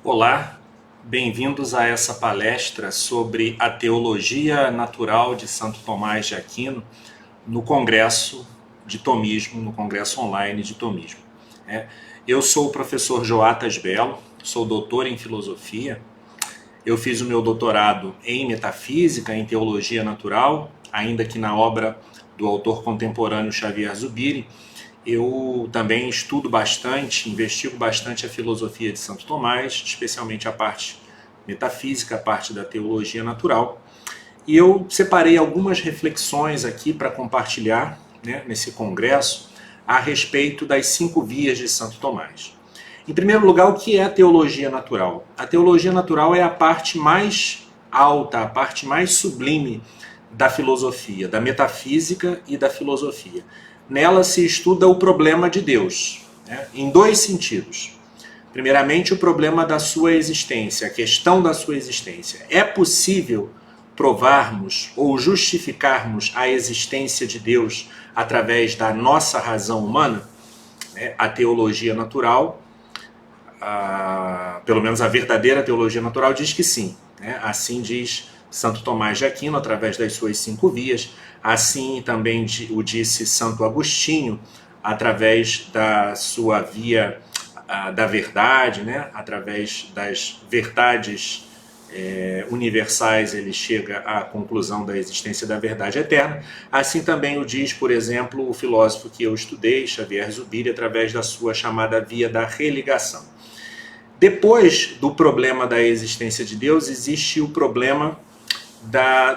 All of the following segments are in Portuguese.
Olá, bem-vindos a essa palestra sobre a teologia natural de Santo Tomás de Aquino no Congresso de Tomismo, no Congresso Online de Tomismo. Eu sou o professor Joatas Belo, sou doutor em filosofia. Eu fiz o meu doutorado em metafísica, em teologia natural, ainda que na obra do autor contemporâneo Xavier Zubiri. Eu também estudo bastante, investigo bastante a filosofia de Santo Tomás, especialmente a parte metafísica, a parte da teologia natural. E eu separei algumas reflexões aqui para compartilhar, nesse congresso, a respeito das 5 vias de Santo Tomás. Em primeiro lugar, o que é a teologia natural? A teologia natural é a parte mais alta, a parte mais sublime da filosofia, da metafísica e da filosofia. Nela se estuda o problema de Deus, em 2 sentidos. Primeiramente, o problema da sua existência, a questão da sua existência. É possível provarmos ou justificarmos a existência de Deus através da nossa razão humana? A teologia natural, pelo menos a verdadeira teologia natural, diz que sim. Assim diz Santo Tomás de Aquino, através das suas 5 vias. Assim também o disse Santo Agostinho, através da sua via da verdade, através das verdades universais, ele chega à conclusão da existência da verdade eterna. Assim também o diz, por exemplo, o filósofo que eu estudei, Xavier Zubiri, através da sua chamada via da religação. Depois do problema da existência de Deus, existe o problema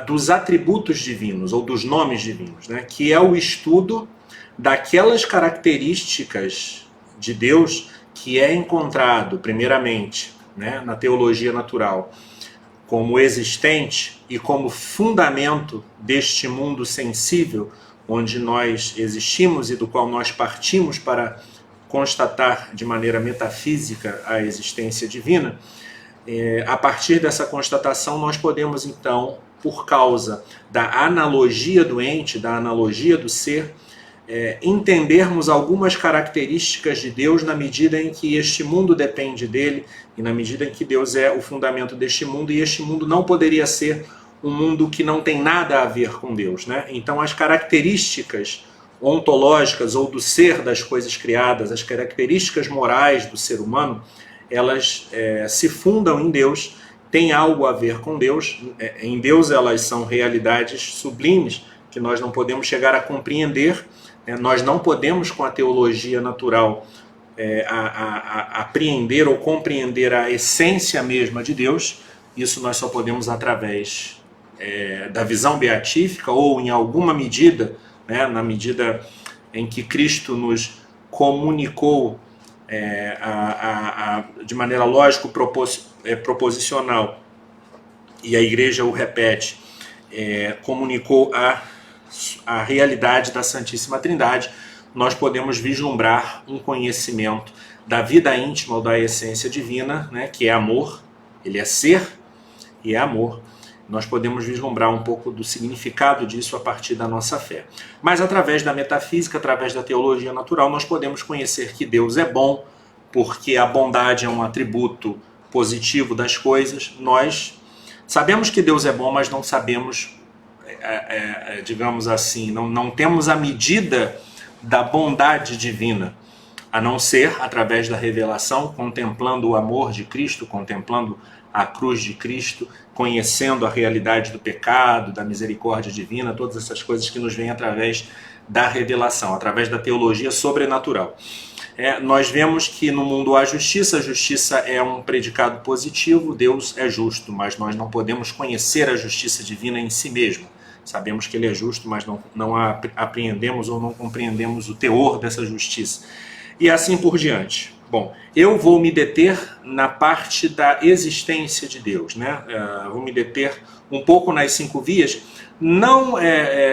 dos atributos divinos, ou dos nomes divinos, que é o estudo daquelas características de Deus que é encontrado, primeiramente, na teologia natural, como existente e como fundamento deste mundo sensível onde nós existimos e do qual nós partimos para constatar de maneira metafísica a existência divina. A partir dessa constatação, nós podemos, então, por causa da analogia do ente, da analogia do ser, entendermos algumas características de Deus na medida em que este mundo depende dele e na medida em que Deus é o fundamento deste mundo, e este mundo não poderia ser um mundo que não tem nada a ver com Deus. Então, as características ontológicas ou do ser das coisas criadas, as características morais do ser humano, elas se fundam em Deus, têm algo a ver com Deus. Em Deus elas são realidades sublimes que nós não podemos chegar a compreender. Nós não podemos, com a teologia natural, apreender ou compreender a essência mesma de Deus. Isso nós só podemos através da visão beatífica, ou em alguma medida, na medida em que Cristo nos comunicou de maneira lógico-proposicional, e a Igreja o repete, comunicou a realidade da Santíssima Trindade, nós podemos vislumbrar um conhecimento da vida íntima ou da essência divina, que é amor. Ele é ser e é amor. Nós podemos vislumbrar um pouco do significado disso a partir da nossa fé. Mas através da metafísica, através da teologia natural, nós podemos conhecer que Deus é bom, porque a bondade é um atributo positivo das coisas. Nós sabemos que Deus é bom, mas não sabemos, digamos assim, não temos a medida da bondade divina, a não ser através da revelação, contemplando o amor de Cristo, contemplando a cruz de Cristo, conhecendo a realidade do pecado, da misericórdia divina, todas essas coisas que nos vêm através da revelação, através da teologia sobrenatural. Nós vemos que no mundo há justiça. A justiça é um predicado positivo, Deus é justo, mas nós não podemos conhecer a justiça divina em si mesmo. Sabemos que ele é justo, mas não apreendemos ou não compreendemos o teor dessa justiça. E assim por diante. Bom, eu vou me deter na parte da existência de Deus, vou me deter um pouco nas 5 vias, não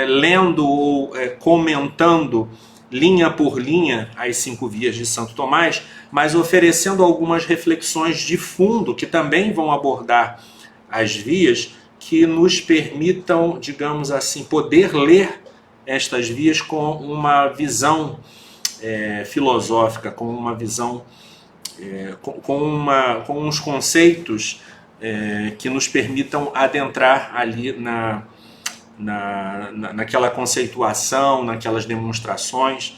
lendo ou comentando linha por linha as 5 vias de Santo Tomás, mas oferecendo algumas reflexões de fundo que também vão abordar as vias, que nos permitam, digamos assim, poder ler estas vias com uma visão filosófica, com uma visão com uns conceitos que nos permitam adentrar ali naquela conceituação, naquelas demonstrações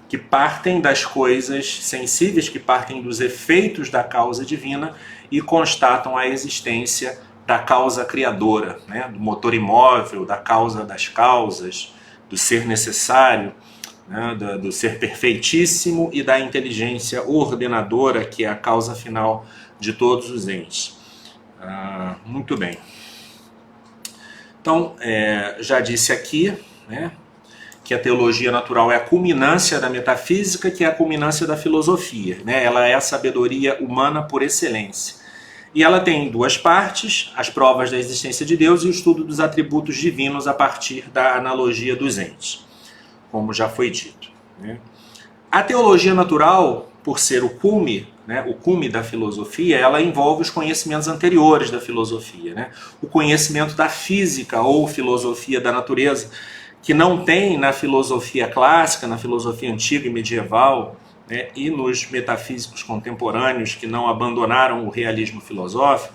que partem das coisas sensíveis, que partem dos efeitos da causa divina e constatam a existência da causa criadora, né? Do motor imóvel, da causa das causas, do ser necessário, né? Do ser perfeitíssimo e da inteligência ordenadora, que é a causa final de todos os entes. Muito bem. Então, já disse aqui, né, que a teologia natural é a culminância da metafísica, que é a culminância da filosofia, né? Ela é a sabedoria humana por excelência. E ela tem duas partes, as provas da existência de Deus e o estudo dos atributos divinos a partir da analogia dos entes, como já foi dito, né? A teologia natural, por ser o cume, né, o cume da filosofia, ela envolve os conhecimentos anteriores da filosofia, né? O conhecimento da física ou filosofia da natureza, que não tem na filosofia clássica, na filosofia antiga e medieval, né, e nos metafísicos contemporâneos que não abandonaram o realismo filosófico,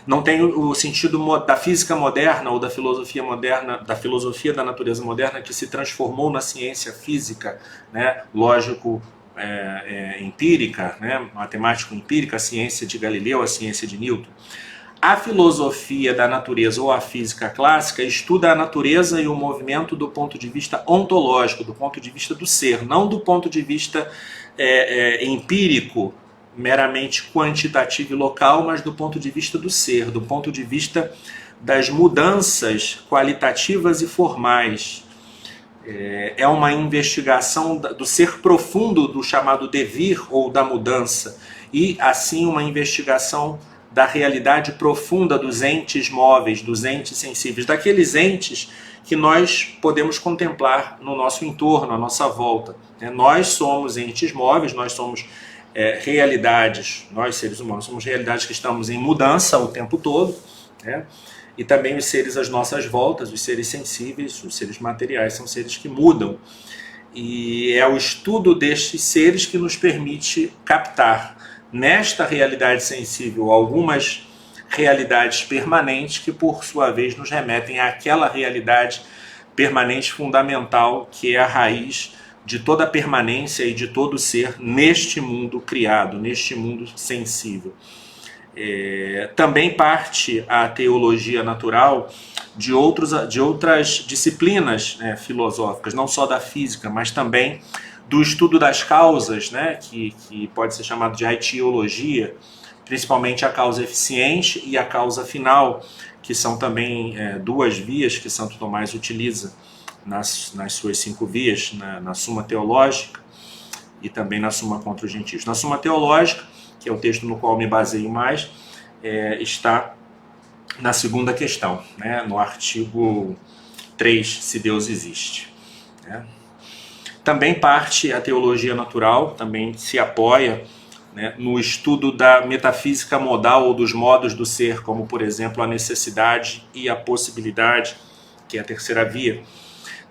não tem o sentido da física moderna ou da filosofia moderna, da filosofia da natureza moderna, que se transformou na ciência física, né, lógico, empírica, né, matemático empírica, a ciência de Galileu, a ciência de Newton. A filosofia da natureza ou a física clássica estuda a natureza e o movimento do ponto de vista ontológico, do ponto de vista do ser, não do ponto de vista empírico, meramente quantitativo e local, mas do ponto de vista do ser, do ponto de vista das mudanças qualitativas e formais. É uma investigação do ser profundo do chamado devir ou da mudança, e assim uma investigação da realidade profunda dos entes móveis, dos entes sensíveis, daqueles entes que nós podemos contemplar no nosso entorno, à nossa volta. Nós somos entes móveis, nós somos realidades, nós seres humanos somos realidades que estamos em mudança o tempo todo, né? E também os seres às nossas voltas, os seres sensíveis, os seres materiais, são seres que mudam. E é o estudo destes seres que nos permite captar nesta realidade sensível algumas realidades permanentes que, por sua vez, nos remetem àquela realidade permanente fundamental que é a raiz de toda a permanência e de todo ser neste mundo criado, neste mundo sensível. Também parte a teologia natural de outras disciplinas, né, filosóficas, não só da física, mas também do estudo das causas, né, que pode ser chamado de etiologia, principalmente a causa eficiente e a causa final, que são também duas vias que Santo Tomás utiliza nas suas 5 vias, na Suma Teológica e também na Suma contra os Gentios. Na Suma Teológica, que é o texto no qual me baseio mais, está na segunda questão, né, no artigo 3, se Deus existe, né? Também parte a teologia natural, também se apoia, né, no estudo da metafísica modal ou dos modos do ser, como, por exemplo, a necessidade e a possibilidade, que é a terceira via.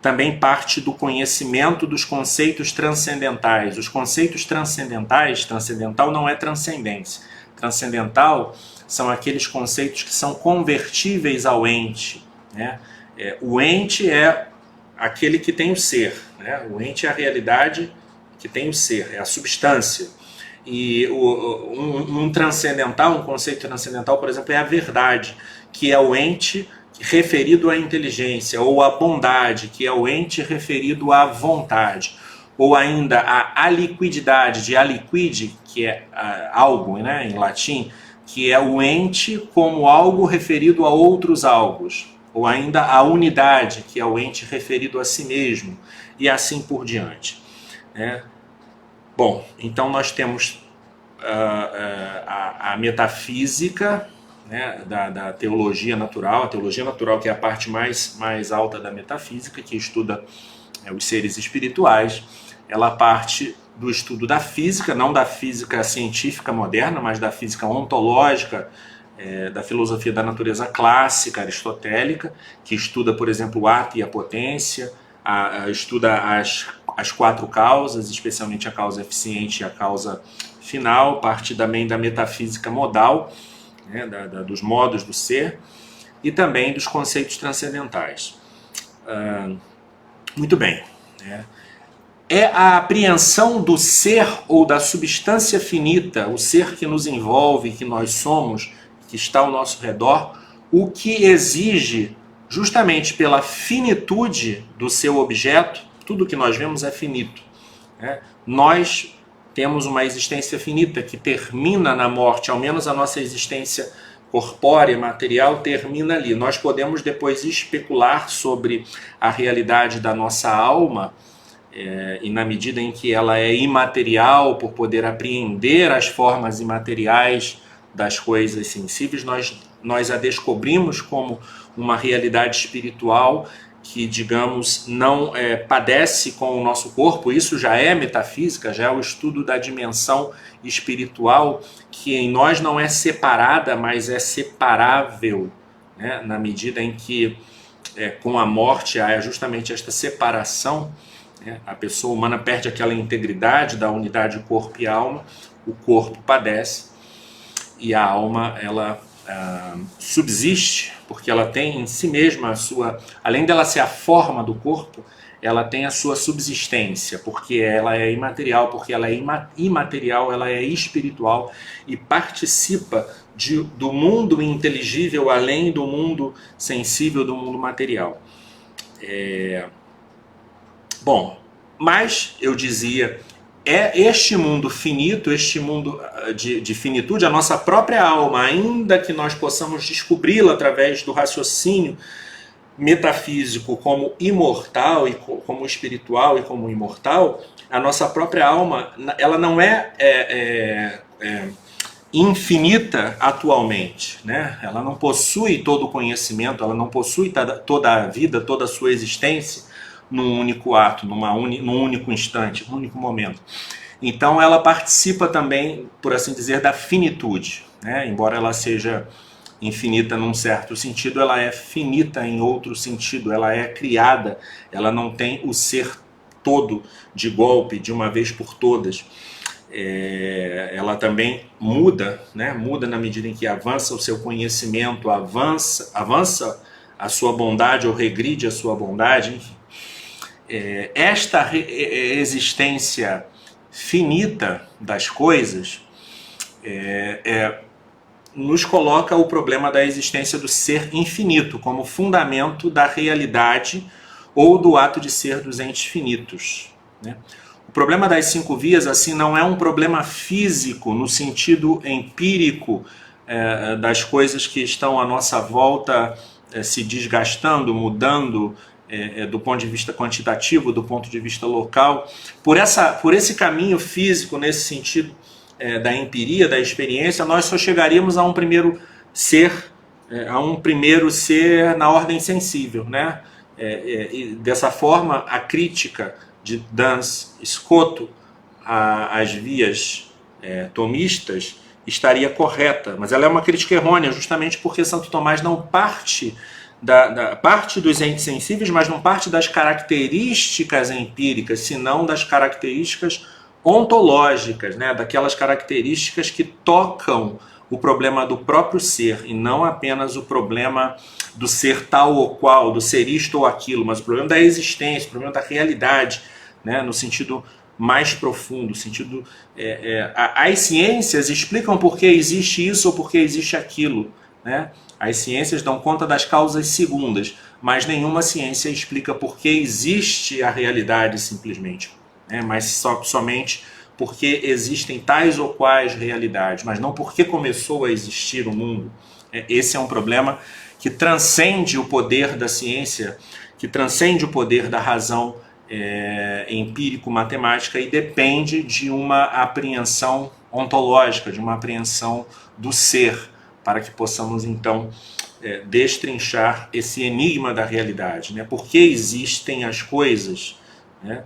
Também parte do conhecimento dos conceitos transcendentais. Os conceitos transcendentais, transcendental não é transcendência. Transcendental são aqueles conceitos que são convertíveis ao ente, né? O ente é aquele que tem o ser, né? O ente é a realidade que tem o ser, é a substância. E um transcendental, um conceito transcendental, por exemplo, é a verdade, que é o ente referido à inteligência, ou a bondade, que é o ente referido à vontade, ou ainda a aliquididade, de aliquid, que é algo, né, em latim, que é o ente como algo referido a outros algos, ou ainda a unidade, que é o ente referido a si mesmo, e assim por diante, né? Bom, então nós temos a metafísica, né, da teologia natural, a teologia natural que é a parte mais alta da metafísica, que estuda os seres espirituais. Ela parte do estudo da física, não da física científica moderna, mas da física ontológica, da filosofia da natureza clássica, aristotélica, que estuda, por exemplo, o ato e a potência, estuda as 4 causas, especialmente a causa eficiente e a causa final, parte também da metafísica modal, né, dos modos do ser, e também dos conceitos transcendentais. Muito bem. É a apreensão do ser ou da substância finita, o ser que nos envolve, que nós somos, que está ao nosso redor, o que exige, justamente pela finitude do seu objeto, tudo que nós vemos é finito. Nós temos uma existência finita que termina na morte, ao menos a nossa existência corpórea, material, termina ali. Nós podemos depois especular sobre a realidade da nossa alma, e na medida em que ela é imaterial, por poder apreender as formas imateriais das coisas sensíveis, nós a descobrimos como uma realidade espiritual que, digamos, não padece com o nosso corpo. Isso já é metafísica, já é o estudo da dimensão espiritual, que em nós não é separada, mas é separável, né? Na medida em que com a morte há justamente esta separação, a pessoa humana perde aquela integridade da unidade corpo e alma, o corpo padece e a alma ela subsiste, porque ela tem em si mesma a sua, além dela ser a forma do corpo, ela tem a sua subsistência, porque ela é imaterial, porque ela é imaterial, ela é espiritual e participa do mundo inteligível além do mundo sensível, do mundo material. Bom, mas eu dizia, este mundo finito, este mundo de finitude, a nossa própria alma, ainda que nós possamos descobri-la através do raciocínio metafísico como imortal, e como espiritual e como imortal, a nossa própria alma, ela não é infinita atualmente, né? Ela não possui todo o conhecimento, ela não possui toda a vida, toda a sua existência num único ato, num único instante, num único momento. Então ela participa também, por assim dizer, da finitude, né? Embora ela seja infinita num certo sentido, ela é finita em outro sentido, ela é criada, ela não tem o ser todo de golpe, de uma vez por todas. Ela também muda, né? Muda na medida em que avança o seu conhecimento, avança a sua bondade ou regride a sua bondade, enfim. Esta existência finita das coisas nos coloca o problema da existência do ser infinito como fundamento da realidade ou do ato de ser dos entes finitos, né? O problema das 5 vias, assim, não é um problema físico no sentido empírico das coisas que estão à nossa volta se desgastando, mudando, do ponto de vista quantitativo, do ponto de vista local. Por esse caminho físico, nesse sentido da empiria, da experiência, nós só chegaríamos a um primeiro ser, na ordem sensível, né? E dessa forma, a crítica de Duns Scoto às vias tomistas estaria correta, mas ela é uma crítica errônea, justamente porque Santo Tomás não parte parte dos entes sensíveis, mas não parte das características empíricas, senão das características ontológicas, né? Daquelas características que tocam o problema do próprio ser, e não apenas o problema do ser tal ou qual, do ser isto ou aquilo, mas o problema da existência, o problema da realidade, né? No sentido mais profundo, no sentido... as ciências explicam por que existe isso ou por que existe aquilo, né? As ciências dão conta das causas segundas, mas nenhuma ciência explica por que existe a realidade simplesmente, né? Mas somente porque existem tais ou quais realidades, mas não porque começou a existir o mundo. Esse é um problema que transcende o poder da ciência, que transcende o poder da razão empírico-matemática e depende de uma apreensão ontológica, de uma apreensão do ser, para que possamos então destrinchar esse enigma da realidade, né? Por que existem as coisas, né?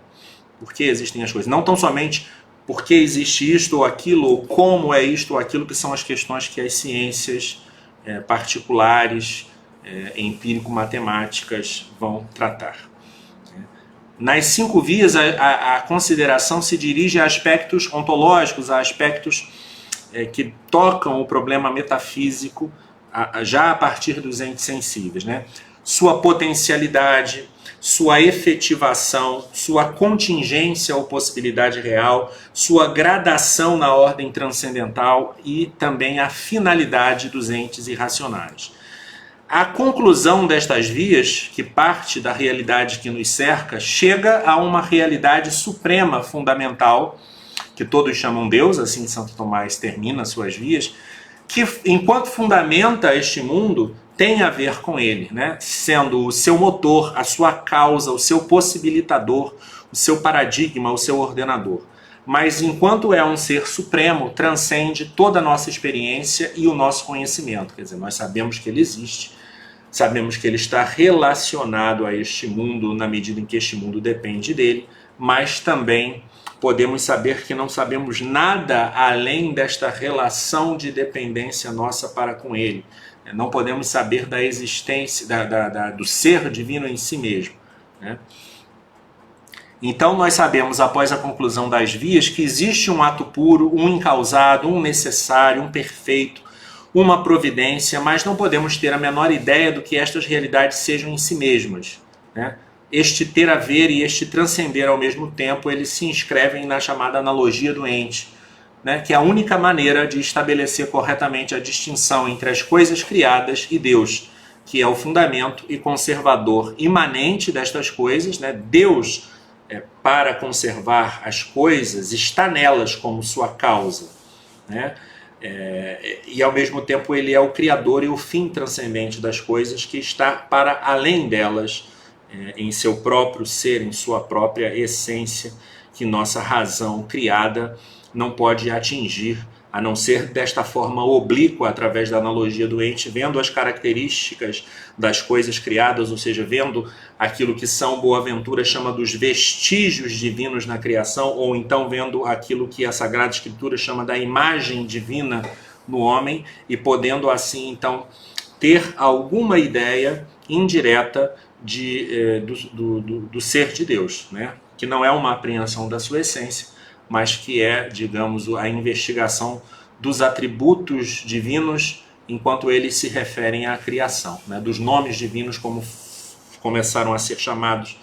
Por que existem as coisas? Não tão somente por que existe isto ou aquilo, ou como é isto ou aquilo, que são as questões que as ciências particulares, empírico-matemáticas vão tratar. Nas 5 vias, a consideração se dirige a aspectos ontológicos, a aspectos que tocam o problema metafísico já a partir dos entes sensíveis, né? Sua potencialidade, sua efetivação, sua contingência ou possibilidade real, sua gradação na ordem transcendental e também a finalidade dos entes irracionais. A conclusão destas vias, que parte da realidade que nos cerca, chega a uma realidade suprema, fundamental, que todos chamam Deus, assim Santo Tomás termina suas vias, que enquanto fundamenta este mundo, tem a ver com ele, né? Sendo o seu motor, a sua causa, o seu possibilitador, o seu paradigma, o seu ordenador. Mas enquanto é um ser supremo, transcende toda a nossa experiência e o nosso conhecimento. Quer dizer, nós sabemos que ele existe, sabemos que ele está relacionado a este mundo na medida em que este mundo depende dele, mas também podemos saber que não sabemos nada além desta relação de dependência nossa para com ele. Não podemos saber da existência, do ser divino em si mesmo, né? Então nós sabemos, após a conclusão das vias, que existe um ato puro, um incausado, um necessário, um perfeito, uma providência, mas não podemos ter a menor ideia do que estas realidades sejam em si mesmas, né? Este ter a ver e este transcender ao mesmo tempo, eles se inscrevem na chamada analogia do ente, né? Que é a única maneira de estabelecer corretamente a distinção entre as coisas criadas e Deus, que é o fundamento e conservador imanente destas coisas, né? Deus, para conservar as coisas, está nelas como sua causa, né? E ao mesmo tempo ele é o criador e o fim transcendente das coisas, que está para além delas, em seu próprio ser, em sua própria essência, que nossa razão criada não pode atingir, a não ser desta forma oblíqua, através da analogia do ente, vendo as características das coisas criadas, ou seja, vendo aquilo que São Boaventura chama dos vestígios divinos na criação, ou então vendo aquilo que a Sagrada Escritura chama da imagem divina no homem, e assim então ter alguma ideia indireta do ser de Deus, né? Que não é uma apreensão da sua essência, mas que é, digamos, a investigação dos atributos divinos enquanto eles se referem à criação, né? Dos nomes divinos, como começaram a ser chamados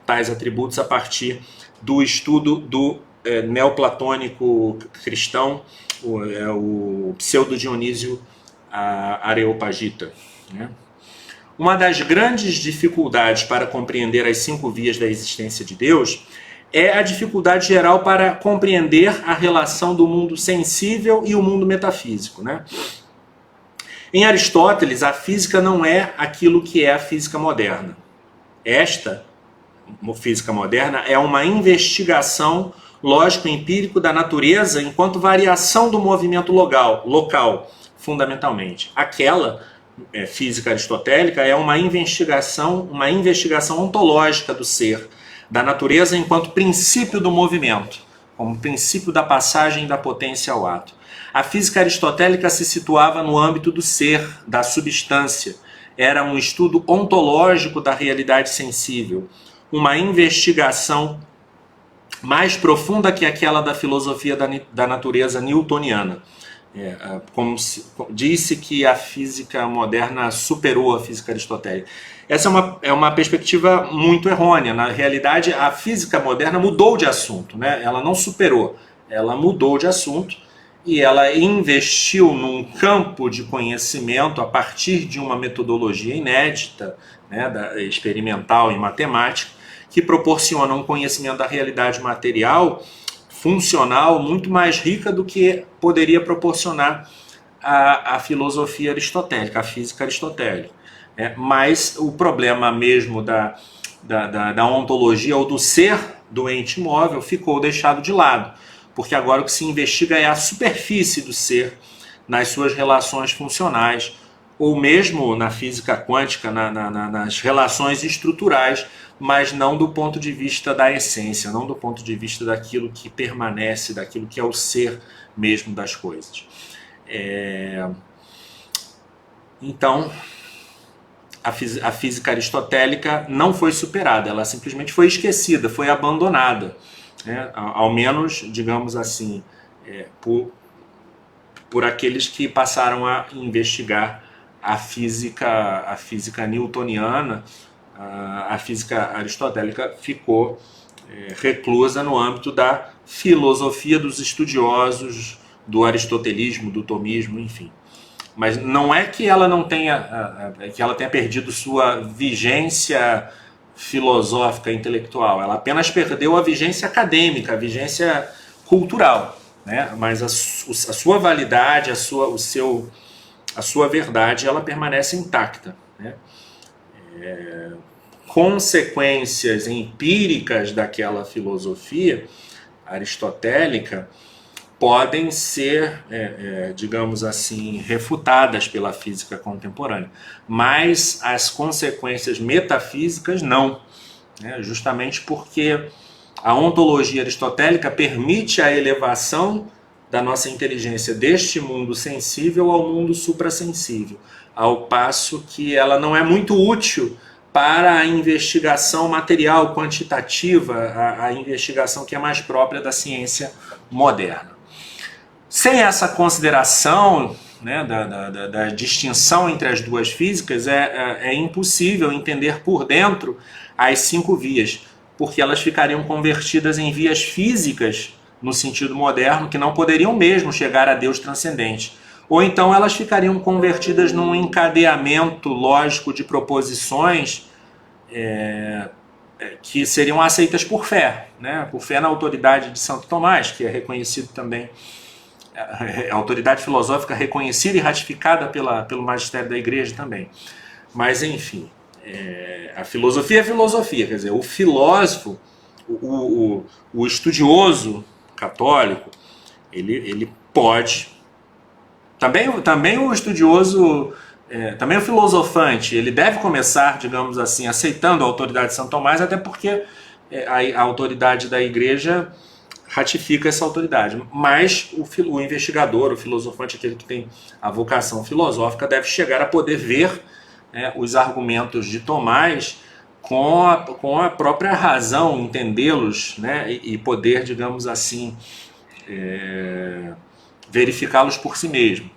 tais atributos a partir do estudo do neoplatônico cristão, o pseudo-Dionísio Areopagita, né? Uma das grandes dificuldades para compreender as 5 vias da existência de Deus é a dificuldade geral para compreender a relação do mundo sensível e o mundo metafísico, né? Em Aristóteles, a física não é aquilo que é a física moderna. Esta física moderna é uma investigação lógico-empírico da natureza enquanto variação do movimento local, fundamentalmente. Aquela física aristotélica é uma investigação ontológica do ser, da natureza enquanto princípio do movimento, como princípio da passagem da potência ao ato. A física aristotélica se situava no âmbito do ser, da substância. Era um estudo ontológico da realidade sensível, uma investigação mais profunda que aquela da filosofia da natureza newtoniana. Disse que a física moderna superou a física aristotélica. Essa é uma perspectiva muito errônea. Na realidade, a física moderna mudou de assunto, né? Ela não superou, ela mudou de assunto e ela investiu num campo de conhecimento a partir de uma metodologia inédita, né, experimental em matemática, que proporciona um conhecimento da realidade material funcional muito mais rica do que poderia proporcionar a filosofia aristotélica, a física aristotélica. Mas o problema mesmo da ontologia ou do ser do ente móvel ficou deixado de lado, porque agora o que se investiga é a superfície do ser nas suas relações funcionais, ou mesmo na física quântica, nas relações estruturais, mas não do ponto de vista da essência, não do ponto de vista daquilo que permanece, daquilo que é o ser mesmo das coisas. Então, a física aristotélica não foi superada, ela simplesmente foi esquecida, foi abandonada, né? Ao menos, digamos assim, por aqueles que passaram a investigar a física newtoniana. A física aristotélica ficou reclusa no âmbito da filosofia dos estudiosos do aristotelismo, do tomismo, enfim. Mas não é que ela não tenha, que ela tenha perdido sua vigência filosófica, intelectual. Ela apenas perdeu a vigência acadêmica, a vigência cultural, né? Mas a sua validade, a sua verdade, ela permanece intacta, né? Consequências empíricas daquela filosofia aristotélica podem ser, digamos assim, refutadas pela física contemporânea, mas as consequências metafísicas não, né? Justamente porque a ontologia aristotélica permite a elevação da nossa inteligência deste mundo sensível ao mundo suprassensível, ao passo que ela não é muito útil para a investigação material, quantitativa, a investigação que é mais própria da ciência moderna. Sem essa consideração, né, da distinção entre as duas físicas, é impossível entender por dentro as 5 vias, porque elas ficariam convertidas em vias físicas, no sentido moderno, que não poderiam mesmo chegar a Deus transcendente. Ou então elas ficariam convertidas num encadeamento lógico de proposições que seriam aceitas por fé, né? Por fé na autoridade de Santo Tomás, que é reconhecido também, a autoridade filosófica reconhecida e ratificada pelo magistério da Igreja também. Mas, enfim, a filosofia é filosofia, quer dizer, o filósofo, o estudioso católico, ele pode... Também o estudioso, também o filosofante, ele deve começar, digamos assim, aceitando a autoridade de Santo Tomás, até porque a autoridade da Igreja ratifica essa autoridade. Mas o investigador, o filosofante, aquele que tem a vocação filosófica, deve chegar a poder ver os argumentos de Tomás com a própria razão, entendê-los, né, e poder, digamos assim, verificá-los por si mesmo.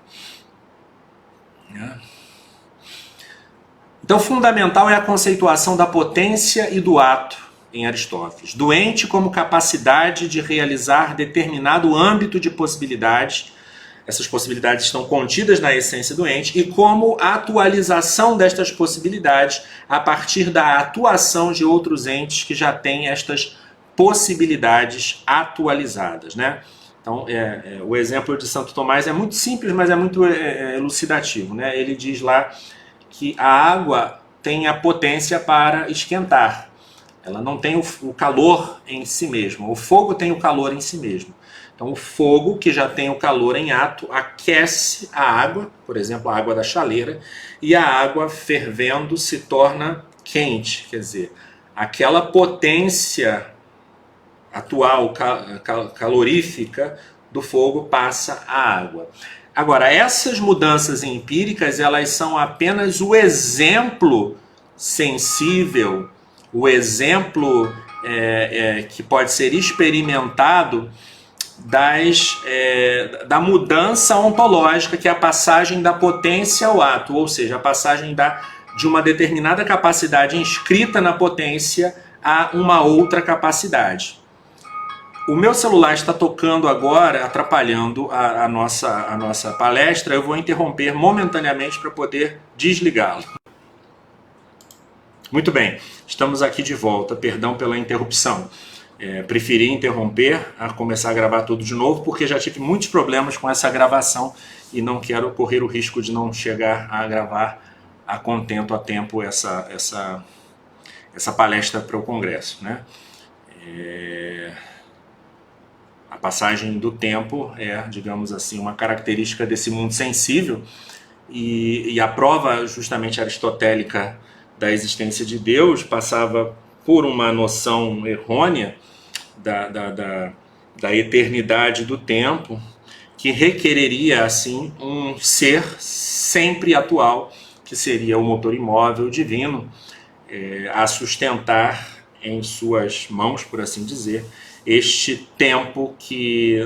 Então, fundamental é a conceituação da potência e do ato em Aristóteles. Do ente como capacidade de realizar determinado âmbito de possibilidades, essas possibilidades estão contidas na essência do ente, e como atualização destas possibilidades a partir da atuação de outros entes que já têm estas possibilidades atualizadas, né? Então, o exemplo de Santo Tomás é muito simples, mas é muito elucidativo, né? Ele diz lá que a água tem a potência para esquentar. Ela não tem o calor em si mesmo. O fogo tem o calor em si mesmo. Então, o fogo, que já tem o calor em ato, aquece a água, por exemplo, a água da chaleira, e a água fervendo se torna quente. Quer dizer, aquela potência atual, calorífica do fogo passa à água. Agora, essas mudanças empíricas, elas são apenas o exemplo sensível, o exemplo que pode ser experimentado da mudança ontológica, que é a passagem da potência ao ato, ou seja, a passagem de uma determinada capacidade inscrita na potência a uma outra capacidade. O meu celular está tocando agora, atrapalhando a nossa palestra. Eu vou interromper momentaneamente para poder desligá-lo. Muito bem, estamos aqui de volta. Perdão pela interrupção. Preferi interromper a começar a gravar tudo de novo, porque já tive muitos problemas com essa gravação e não quero correr o risco de não chegar a gravar a contento, a tempo, essa palestra para o Congresso, né? A passagem do tempo digamos assim, uma característica desse mundo sensível, e a prova justamente aristotélica da existência de Deus passava por uma noção errônea da eternidade do tempo, que requereria assim um ser sempre atual, que seria o motor imóvel divino, a sustentar em suas mãos, por assim dizer, este tempo que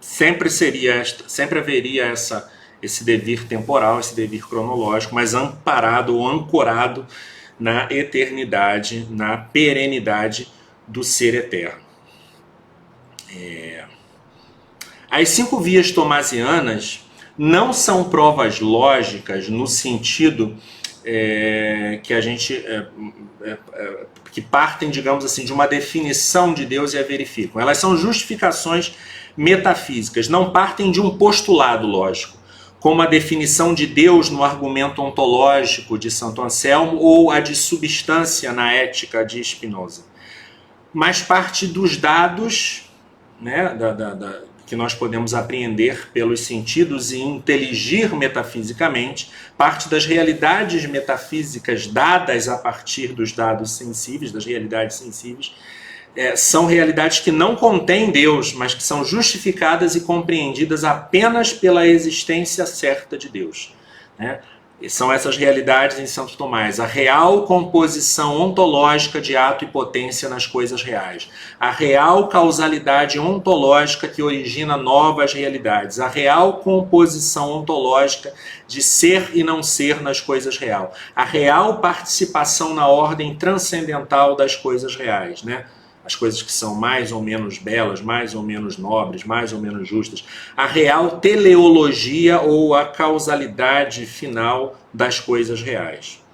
sempre haveria esse devir temporal, esse devir cronológico, mas amparado ou ancorado na eternidade, na perenidade do ser eterno. As 5 vias tomasianas não são provas lógicas no sentido que a gente que partem, digamos assim, de uma definição de Deus e a verificam. Elas são justificações metafísicas, não partem de um postulado lógico, como a definição de Deus no argumento ontológico de Santo Anselmo ou a de substância na ética de Spinoza, mas parte dos dados, né, que nós podemos apreender pelos sentidos e inteligir metafisicamente, parte das realidades metafísicas dadas a partir dos dados sensíveis, das realidades sensíveis, são realidades que não contêm Deus, mas que são justificadas e compreendidas apenas pela existência certa de Deus, né? E são essas realidades em Santo Tomás: a real composição ontológica de ato e potência nas coisas reais, a real causalidade ontológica que origina novas realidades, a real composição ontológica de ser e não ser nas coisas reais, a real participação na ordem transcendental das coisas reais, né? As coisas que são mais ou menos belas, mais ou menos nobres, mais ou menos justas, a real teleologia ou a causalidade final das coisas reais.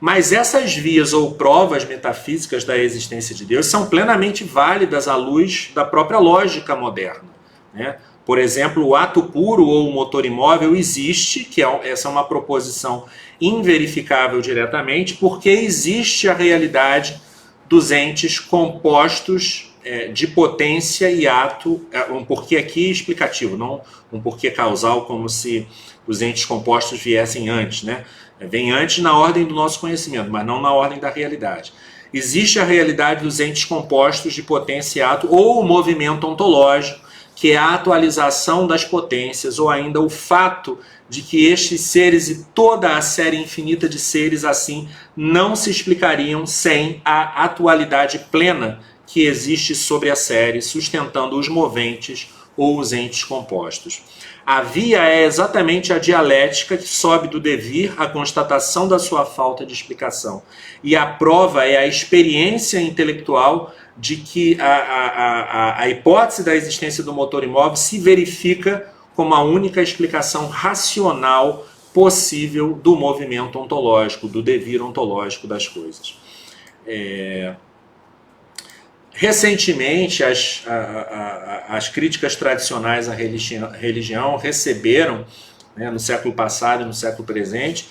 Mas essas vias ou provas metafísicas da existência de Deus são plenamente válidas à luz da própria lógica moderna, né? Por exemplo, o ato puro ou o motor imóvel existe, essa é uma proposição inverificável diretamente, porque existe a realidade dos entes compostos de potência e ato, um porquê aqui explicativo, não um porquê causal, como se os entes compostos viessem antes, né? Vem antes na ordem do nosso conhecimento, mas não na ordem da realidade. Existe a realidade dos entes compostos de potência e ato, ou o movimento ontológico, que é a atualização das potências, ou ainda o fato de que estes seres e toda a série infinita de seres assim não se explicariam sem a atualidade plena que existe sobre a série, sustentando os moventes ou os entes compostos. A via é exatamente a dialética que sobe do devir à constatação da sua falta de explicação. E a prova é a experiência intelectual de que a hipótese da existência do motor imóvel se verifica como a única explicação racional possível do movimento ontológico, do devir ontológico das coisas. Recentemente, as críticas tradicionais à religião receberam, né, no século passado e no século presente,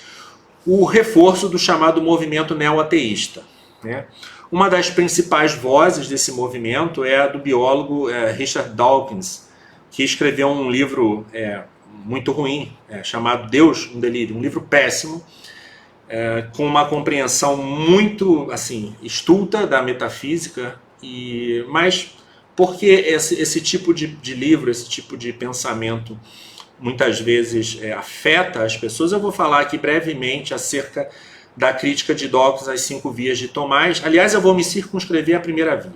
o reforço do chamado movimento neo-ateísta, né? Uma das principais vozes desse movimento é a do biólogo Richard Dawkins, que escreveu um livro muito ruim, chamado Deus, um Delírio, um livro péssimo, com uma compreensão muito assim estulta da metafísica, mas porque esse tipo de livro, esse tipo de pensamento muitas vezes afeta as pessoas. Eu vou falar aqui brevemente acerca da crítica de Dawkins às 5 vias de Tomás. Aliás, eu vou me circunscrever à primeira via.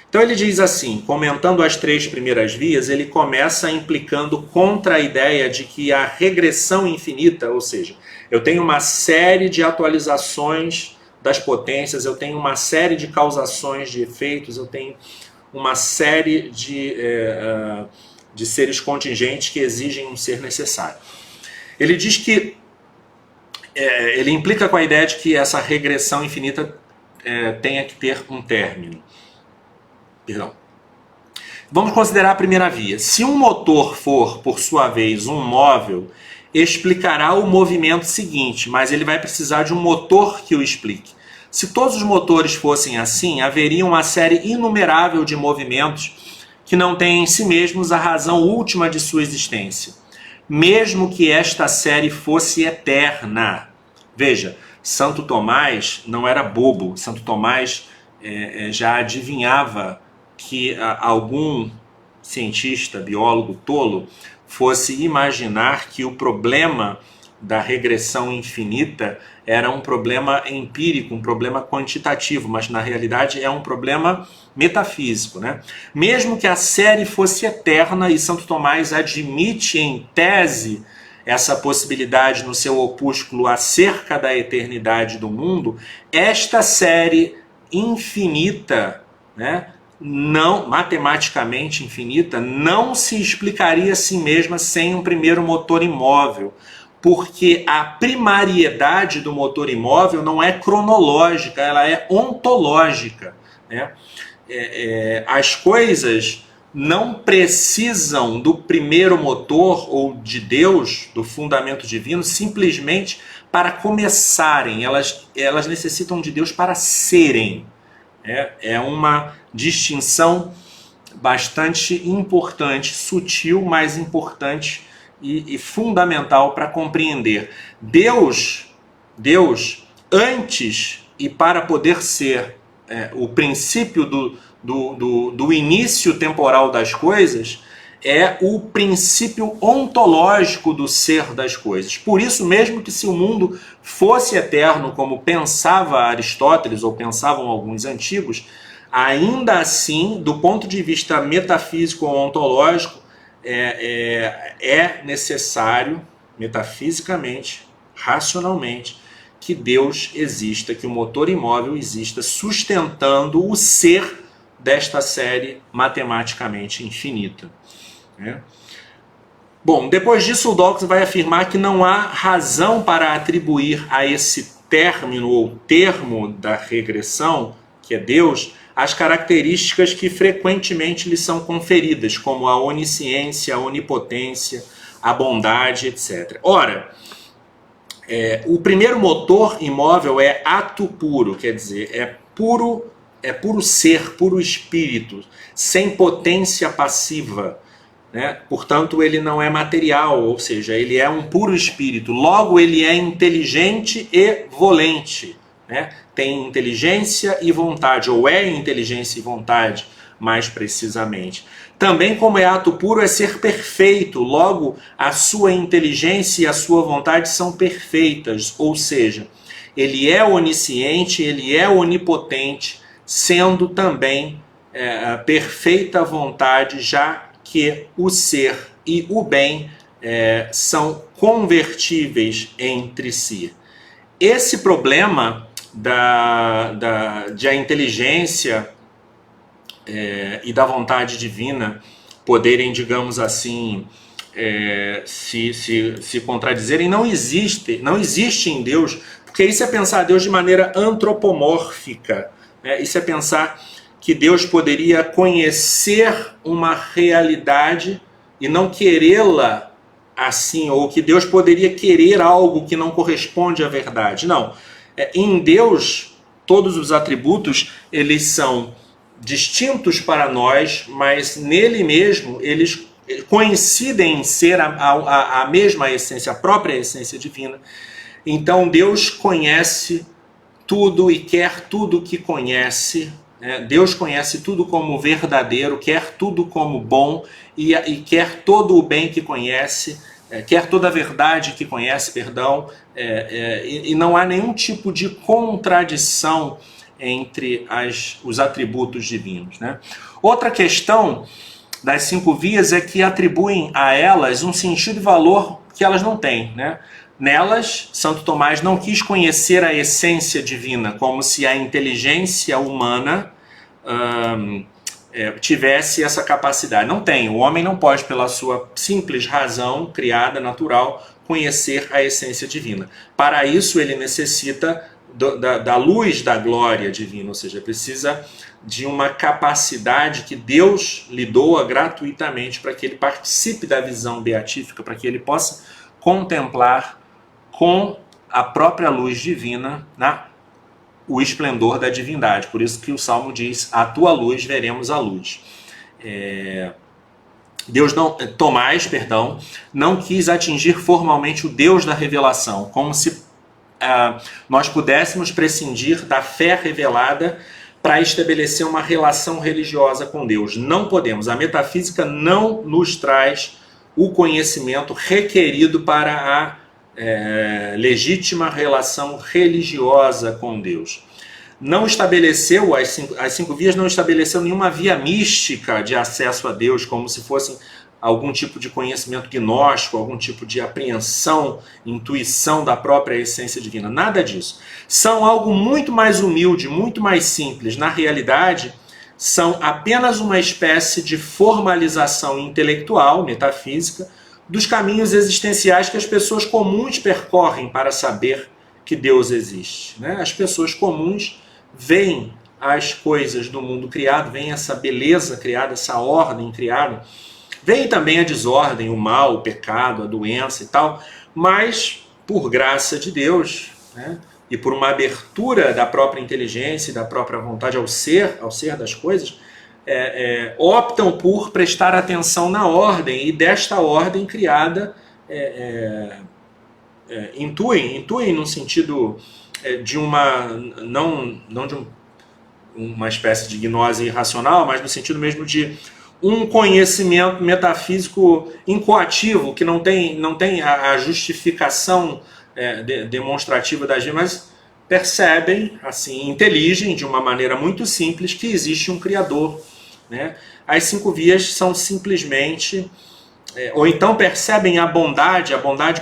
Então ele diz assim, comentando as 3 primeiras vias, ele começa implicando contra a ideia de que a regressão infinita, ou seja, eu tenho uma série de atualizações das potências, eu tenho uma série de causações de efeitos, eu tenho uma série de seres contingentes que exigem um ser necessário. Ele diz que ele implica com a ideia de que essa regressão infinita tenha que ter um término. Perdão. Vamos considerar a primeira via. Se um motor for, por sua vez, um móvel, explicará o movimento seguinte, mas ele vai precisar de um motor que o explique. Se todos os motores fossem assim, haveria uma série inumerável de movimentos que não têm em si mesmos a razão última de sua existência, mesmo que esta série fosse eterna. Veja, Santo Tomás não era bobo. Santo Tomás já adivinhava que algum cientista, biólogo tolo, fosse imaginar que o problema da regressão infinita era um problema empírico, um problema quantitativo, mas na realidade é um problema metafísico, né? Mesmo que a série fosse eterna, e Santo Tomás admite em tese essa possibilidade no seu opúsculo Acerca da Eternidade do Mundo, esta série infinita, né, não, matematicamente infinita, não se explicaria a si mesma sem um primeiro motor imóvel, porque a primariedade do motor imóvel não é cronológica, ela é ontológica, né? As coisas não precisam do primeiro motor ou de Deus, do fundamento divino, simplesmente para começarem, elas necessitam de Deus para serem. É uma distinção bastante importante, sutil, mas importante e fundamental para compreender. Deus, antes e para poder ser o princípio do início temporal das coisas, é o princípio ontológico do ser das coisas. Por isso mesmo que se o mundo fosse eterno, como pensava Aristóteles ou pensavam alguns antigos, ainda assim, do ponto de vista metafísico ou ontológico, é necessário, metafisicamente, racionalmente, que Deus exista, que o motor imóvel exista, sustentando o ser desta série matematicamente infinita. Bom, depois disso o Dawkins vai afirmar que não há razão para atribuir a esse término ou termo da regressão, que é Deus, as características que frequentemente lhe são conferidas, como a onisciência, a onipotência, a bondade, etc. Ora, o primeiro motor imóvel é ato puro, quer dizer, é puro ser, puro espírito, sem potência passiva, né? Portanto, ele não é material, ou seja, ele é um puro espírito. Logo, ele é inteligente e volente, né? Tem inteligência e vontade, ou é inteligência e vontade, mais precisamente. Também, como é ato puro, é ser perfeito. Logo, a sua inteligência e a sua vontade são perfeitas, ou seja, ele é onisciente, ele é onipotente, sendo também a perfeita vontade, já que o ser e o bem são convertíveis entre si. Esse problema de a inteligência e da vontade divina poderem, digamos assim, se contradizerem, não existe em Deus, porque isso é pensar Deus de maneira antropomórfica, né? Isso é pensar que Deus poderia conhecer uma realidade e não querê-la assim, ou que Deus poderia querer algo que não corresponde à verdade. Não. Em Deus, todos os atributos, eles são distintos para nós, mas nele mesmo eles coincidem em ser a mesma essência, a própria essência divina. Então Deus conhece tudo e quer tudo que conhece. Deus conhece tudo como verdadeiro, quer tudo como bom e quer todo o bem que conhece, quer toda a verdade que conhece, perdão, e não há nenhum tipo de contradição entre os atributos divinos, né? Outra questão das 5 vias é que atribuem a elas um sentido e valor que elas não têm, né? Nelas, Santo Tomás não quis conhecer a essência divina, como se a inteligência humana tivesse essa capacidade. Não tem. O homem não pode, pela sua simples razão criada, natural, conhecer a essência divina. Para isso, ele necessita da luz da glória divina, ou seja, precisa de uma capacidade que Deus lhe doa gratuitamente para que ele participe da visão beatífica, para que ele possa contemplar com a própria luz divina, né, o esplendor da divindade. Por isso que o Salmo diz: a tua luz veremos a luz. Tomás não quis atingir formalmente o Deus da revelação, como se nós pudéssemos prescindir da fé revelada para estabelecer uma relação religiosa com Deus. Não podemos. A metafísica não nos traz o conhecimento requerido para legítima relação religiosa com Deus. Não estabeleceu, as cinco vias não estabeleceu nenhuma via mística de acesso a Deus, como se fossem algum tipo de conhecimento gnóstico, algum tipo de apreensão, intuição da própria essência divina. Nada disso. São algo muito mais humilde, muito mais simples. Na realidade, são apenas uma espécie de formalização intelectual, metafísica, dos caminhos existenciais que as pessoas comuns percorrem para saber que Deus existe. Né? As pessoas comuns veem as coisas do mundo criado, veem essa beleza criada, essa ordem criada, veem também a desordem, o mal, o pecado, a doença e tal, mas por graça de Deus, né, e por uma abertura da própria inteligência e da própria vontade ao ser das coisas, optam por prestar atenção na ordem, e desta ordem criada intuem no sentido de uma, não de uma espécie de gnose irracional, mas no sentido mesmo de um conhecimento metafísico incoativo, que não tem a justificação demonstrativa das vias, mas percebem, assim, inteligem de uma maneira muito simples que existe um Criador. Né? As cinco vias são simplesmente, ou então percebem a bondade,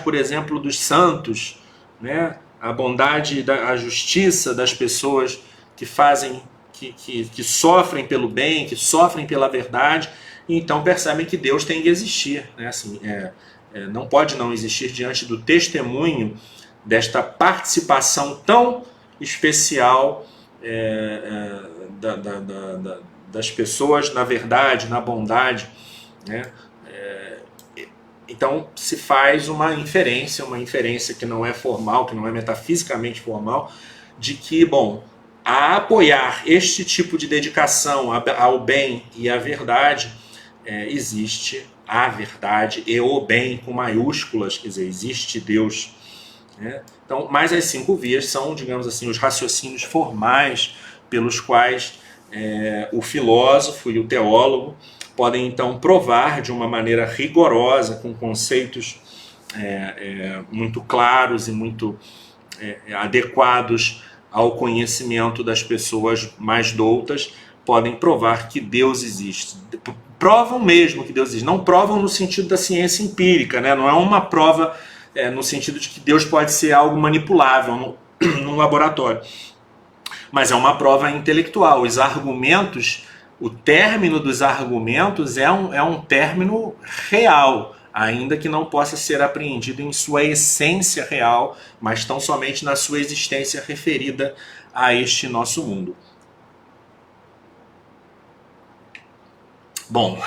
por exemplo, dos santos, né? A bondade, a justiça das pessoas que fazem, que sofrem pelo bem, que sofrem pela verdade, e então percebem que Deus tem que existir. Né? Assim, não pode não existir diante do testemunho desta participação tão especial das pessoas na verdade, na bondade. Né? Então se faz uma inferência que não é formal, que não é metafisicamente formal, de que, bom, a apoiar este tipo de dedicação ao bem e à verdade, existe a verdade e o bem com maiúsculas, quer dizer, existe Deus. Né? Então, mas as cinco vias são, digamos assim, os raciocínios formais pelos quais o filósofo e o teólogo podem então provar de uma maneira rigorosa, com conceitos muito claros e muito adequados ao conhecimento das pessoas mais doutas, podem provar que Deus existe. Provam mesmo que Deus existe. Não provam no sentido da ciência empírica, né? Não é uma prova no sentido de que Deus pode ser algo manipulável num laboratório. Mas é uma prova intelectual. Os argumentos, o término dos argumentos é um término real, ainda que não possa ser apreendido em sua essência real, mas tão somente na sua existência referida a este nosso mundo. Bom,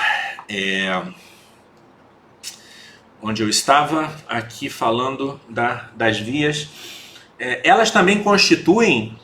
onde eu estava aqui falando das vias, elas também constituem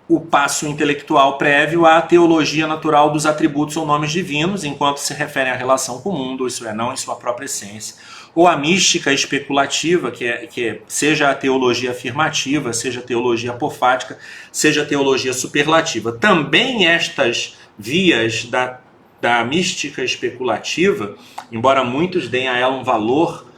o passo intelectual prévio à teologia natural dos atributos ou nomes divinos, enquanto se referem à relação com o mundo, isso é, não em sua própria essência, ou a mística especulativa, que seja a teologia afirmativa, seja a teologia apofática, seja a teologia superlativa. Também estas vias da mística especulativa, embora muitos deem a ela um valor,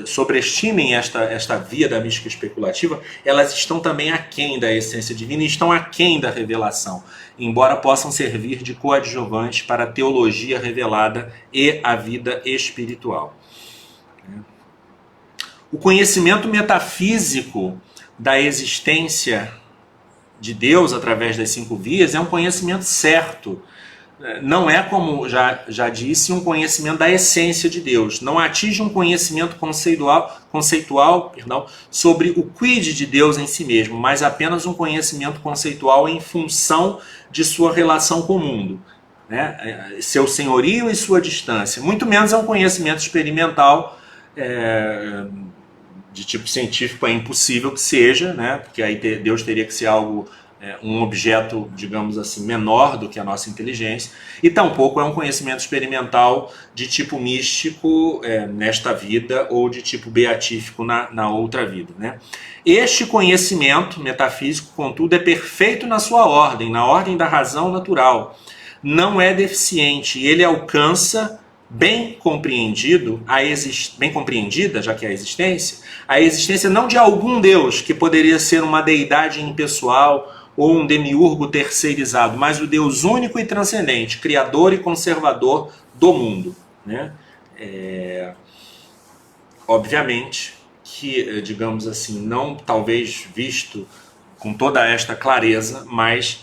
sobreestimem esta via da mística especulativa, elas estão também aquém da essência divina e estão aquém da revelação, embora possam servir de coadjuvantes para a teologia revelada e a vida espiritual. O conhecimento metafísico da existência de Deus através das cinco vias é um conhecimento certo. Não é, como já disse, um conhecimento da essência de Deus. Não atinge um conhecimento conceitual sobre o quid de Deus em si mesmo, mas apenas um conhecimento conceitual em função de sua relação com o mundo, né? Seu senhorio e sua distância. Muito menos é um conhecimento experimental de tipo científico, é impossível que seja, né? Porque aí Deus teria que ser algo, um objeto, digamos assim, menor do que a nossa inteligência, e tampouco é um conhecimento experimental de tipo místico nesta vida ou de tipo beatífico na outra vida, né? Este conhecimento metafísico, contudo, é perfeito na sua ordem, na ordem da razão natural. Não é deficiente, ele alcança bem compreendida, já que é a existência não de algum Deus, que poderia ser uma deidade impessoal ou um demiurgo terceirizado, mas o Deus único e transcendente, criador e conservador do mundo, né? Obviamente que, digamos assim, não talvez visto com toda esta clareza, mas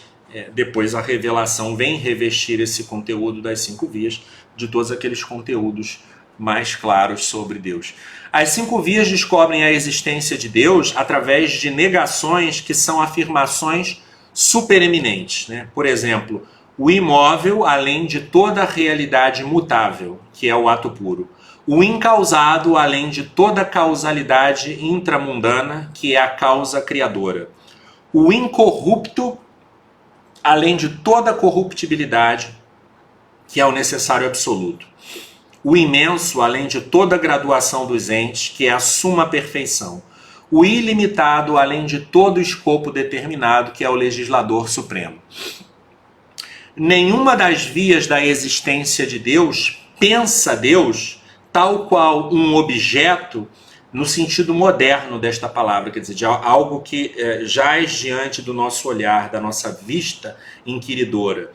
depois a revelação vem revestir esse conteúdo das 5 vias de todos aqueles conteúdos mais claros sobre Deus. As 5 vias descobrem a existência de Deus através de negações que são afirmações supereminentes, né? Por exemplo, o imóvel além de toda realidade mutável, que é o ato puro. O incausado além de toda causalidade intramundana, que é a causa criadora. O incorrupto além de toda corruptibilidade, que é o necessário absoluto. O imenso além de toda graduação dos entes, que é a suma perfeição. O ilimitado além de todo escopo determinado, que é o legislador supremo. Nenhuma das vias da existência de Deus pensa Deus tal qual um objeto no sentido moderno desta palavra, quer dizer, de algo que jaz diante do nosso olhar, da nossa vista inquiridora.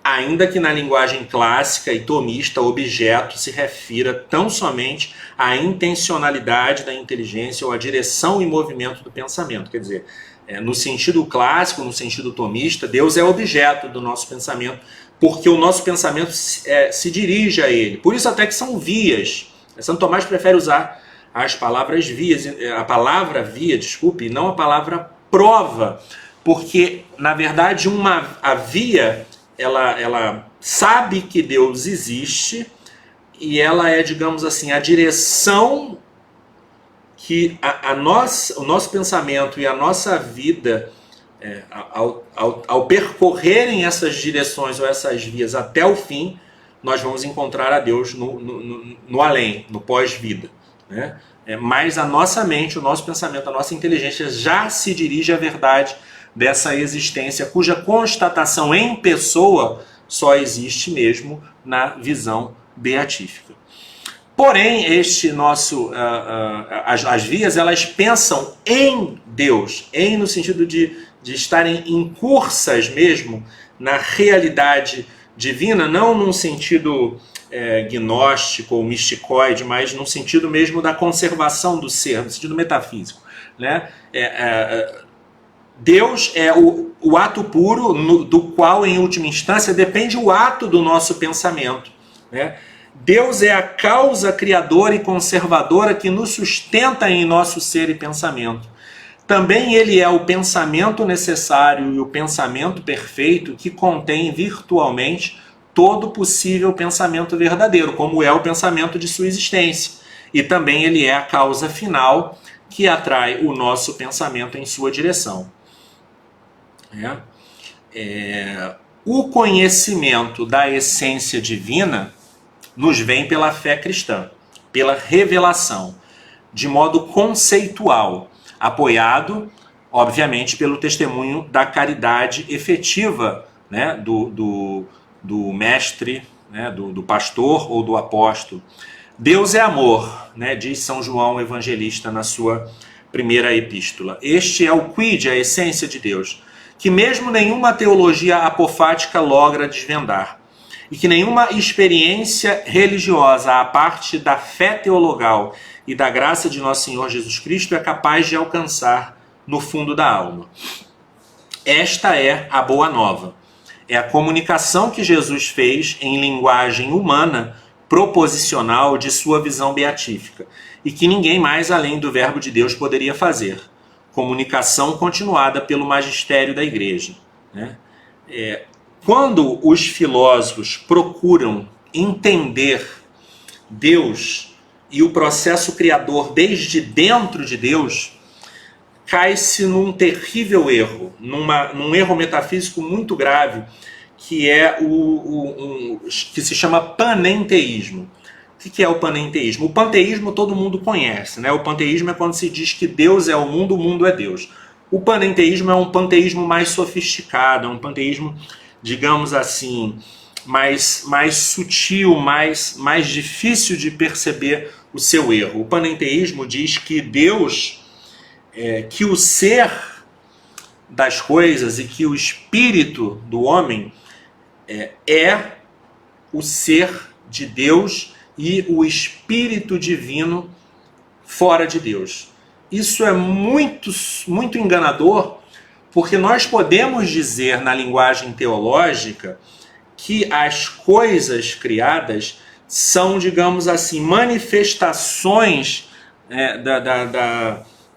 Ainda que na linguagem clássica e tomista, objeto se refira tão somente à intencionalidade da inteligência ou à direção e movimento do pensamento. Quer dizer, no sentido clássico, no sentido tomista, Deus é objeto do nosso pensamento, porque o nosso pensamento se dirige a ele. Por isso até que são vias. Santo Tomás prefere usar as palavras vias, a palavra via, desculpe, não a palavra prova, porque, na verdade, a via, ela sabe que Deus existe e ela é, digamos assim, a direção que o nosso pensamento e a nossa vida, ao percorrerem essas direções ou essas vias até o fim, nós vamos encontrar a Deus no além, no pós-vida, né? Mas a nossa mente, o nosso pensamento, a nossa inteligência já se dirige à verdade dessa existência, cuja constatação em pessoa só existe mesmo na visão beatífica. Porém, as vias, elas pensam em Deus, no sentido de estarem incursas mesmo na realidade divina, não num sentido gnóstico ou misticoide, mas num sentido mesmo da conservação do ser, no sentido metafísico, né? Deus é o ato puro do qual, em última instância, depende o ato do nosso pensamento, né? Deus é a causa criadora e conservadora que nos sustenta em nosso ser e pensamento. Também ele é o pensamento necessário e o pensamento perfeito que contém virtualmente todo possível pensamento verdadeiro, como é o pensamento de sua existência. E também ele é a causa final que atrai o nosso pensamento em sua direção. O conhecimento da essência divina nos vem pela fé cristã, pela revelação, de modo conceitual, apoiado, obviamente, pelo testemunho da caridade efetiva, né, do mestre, né, do pastor ou do apóstolo. Deus é amor, né, diz São João Evangelista na sua primeira epístola. Este é o quid, a essência de Deus, que mesmo nenhuma teologia apofática logra desvendar, e que nenhuma experiência religiosa à parte da fé teologal e da graça de nosso Senhor Jesus Cristo é capaz de alcançar no fundo da alma. Esta é a boa nova. É a comunicação que Jesus fez em linguagem humana, proposicional de sua visão beatífica, e que ninguém mais além do Verbo de Deus poderia fazer. Comunicação continuada pelo magistério da Igreja, né? Quando os filósofos procuram entender Deus e o processo criador desde dentro de Deus, cai-se num terrível erro, num erro metafísico muito grave, que é que se chama panenteísmo. O que é o panenteísmo? O panteísmo todo mundo conhece, né? O panteísmo é quando se diz que Deus é o mundo é Deus. O panenteísmo é um panteísmo mais sofisticado, é um panteísmo, digamos assim, mais sutil, mais difícil de perceber o seu erro. O panenteísmo diz que Deus, que o ser das coisas e que o espírito do homem é o ser de Deus e o espírito divino fora de Deus. Isso é muito enganador, porque nós podemos dizer na linguagem teológica que as coisas criadas são, digamos assim, manifestações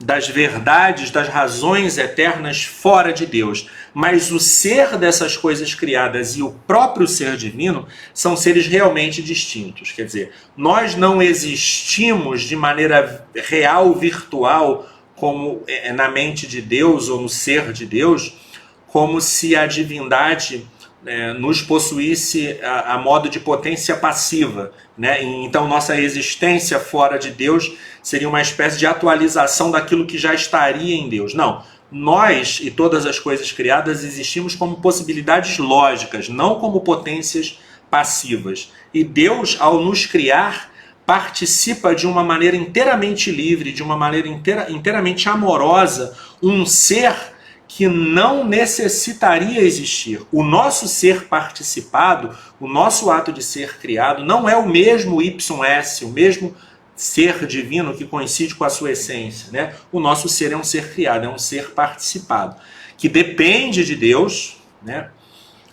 das verdades, das razões eternas fora de Deus. Mas o ser dessas coisas criadas e o próprio ser divino são seres realmente distintos. Quer dizer, nós não existimos de maneira real, virtual, como na mente de Deus ou no ser de Deus, como se a divindade nos possuísse a modo de potência passiva, né? Então nossa existência fora de Deus seria uma espécie de atualização daquilo que já estaria em Deus. Não, nós e todas as coisas criadas existimos como possibilidades lógicas, não como potências passivas. E Deus, ao nos criar, participa de uma maneira inteiramente livre, de uma maneira inteiramente amorosa, um ser que não necessitaria existir. O nosso ser participado, o nosso ato de ser criado, não é o mesmo YS, o mesmo ser divino que coincide com a sua essência, né? O nosso ser é um ser criado, é um ser participado, que depende de Deus, né?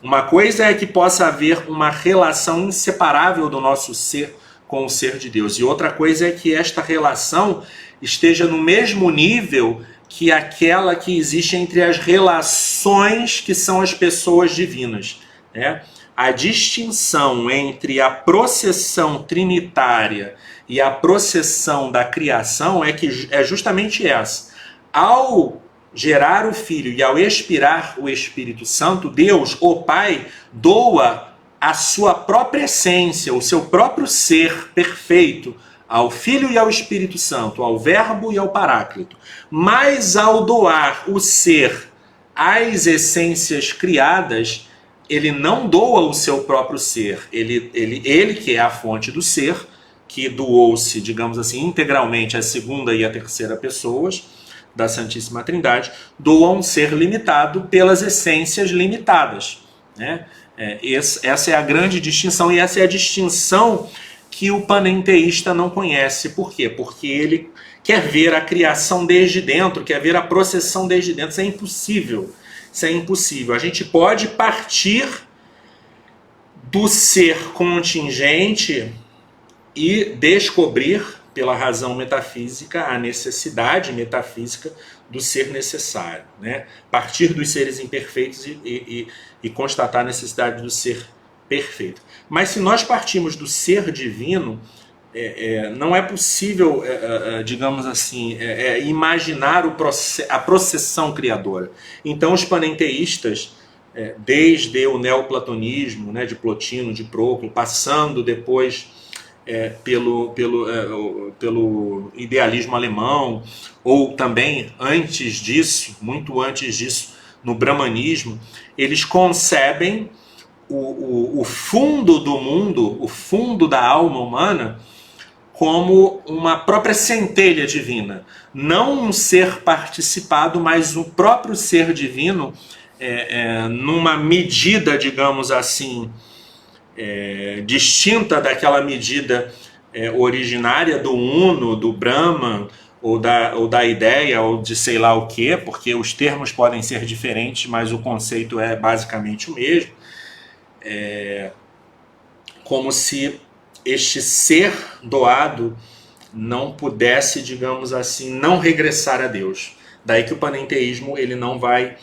Uma coisa é que possa haver uma relação inseparável do nosso ser com o ser de Deus, e outra coisa é que esta relação esteja no mesmo nível que aquela que existe entre as relações que são as pessoas divinas, né? A distinção entre a processão trinitária e a processão da criação é justamente essa. Ao gerar o Filho e ao expirar o Espírito Santo, Deus, o Pai, doa a sua própria essência, o seu próprio ser perfeito ao Filho e ao Espírito Santo, ao Verbo e ao Paráclito. Mas ao doar o ser às essências criadas, ele não doa o seu próprio ser. Ele que é a fonte do ser, que doou-se, digamos assim, integralmente a segunda e a terceira pessoas da Santíssima Trindade, doa um ser limitado pelas essências limitadas, né? Essa é a grande distinção, e essa é a distinção que o panenteísta não conhece. Por quê? Porque ele quer ver a criação desde dentro, quer ver a processão desde dentro. Isso é impossível. Isso é impossível. A gente pode partir do ser contingente e descobrir, pela razão metafísica, a necessidade metafísica do ser necessário, né? Partir dos seres imperfeitos e constatar a necessidade do ser perfeito. Mas se nós partimos do ser divino, não é possível, digamos assim, imaginar a processão criadora. Então os panenteístas, desde o neoplatonismo, né, de Plotino, de Proclo, passando depois pelo idealismo alemão, ou também antes disso, muito antes disso, no brahmanismo, eles concebem o fundo do mundo, o fundo da alma humana, como uma própria centelha divina. Não um ser participado, mas o próprio ser divino, numa medida, digamos assim, distinta daquela medida originária do Uno, do Brahman, ou da ideia, ou de sei lá o quê, porque os termos podem ser diferentes, mas o conceito é basicamente o mesmo. Como se este ser doado não pudesse, digamos assim, não regressar a Deus. Daí que o panenteísmo ele não vai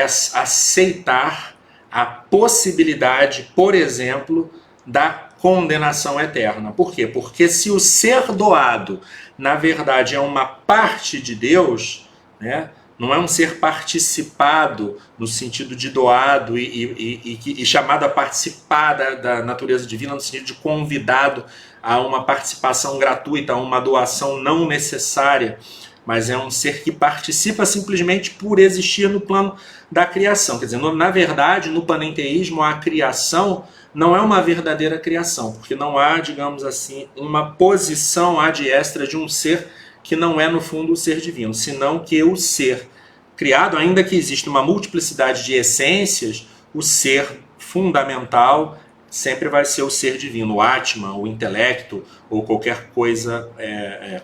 aceitar a possibilidade, por exemplo, da condenação eterna. Por quê? Porque se o ser doado, na verdade, é uma parte de Deus, né? Não é um ser participado no sentido de doado e chamado a participar da natureza divina, no sentido de convidado a uma participação gratuita, a uma doação não necessária mas é um ser que participa simplesmente por existir no plano da criação. Quer dizer, na verdade, no panenteísmo, a criação não é uma verdadeira criação, porque não há, digamos assim, uma posição ad extra de um ser que não é, no fundo, o ser divino, senão que o ser criado, ainda que exista uma multiplicidade de essências, o ser fundamental sempre vai ser o ser divino, o Atman, o intelecto, ou qualquer coisa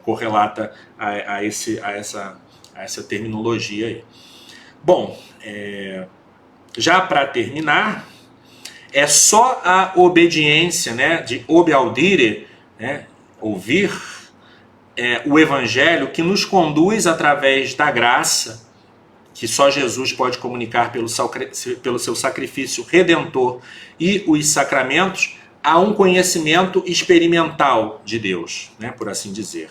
correlata a essa terminologia aí. Bom, já para terminar, é só a obediência, né, de obeaudire, né, ouvir, o Evangelho, que nos conduz através da graça, que só Jesus pode comunicar pelo seu sacrifício redentor e os sacramentos, a um conhecimento experimental de Deus, né, por assim dizer.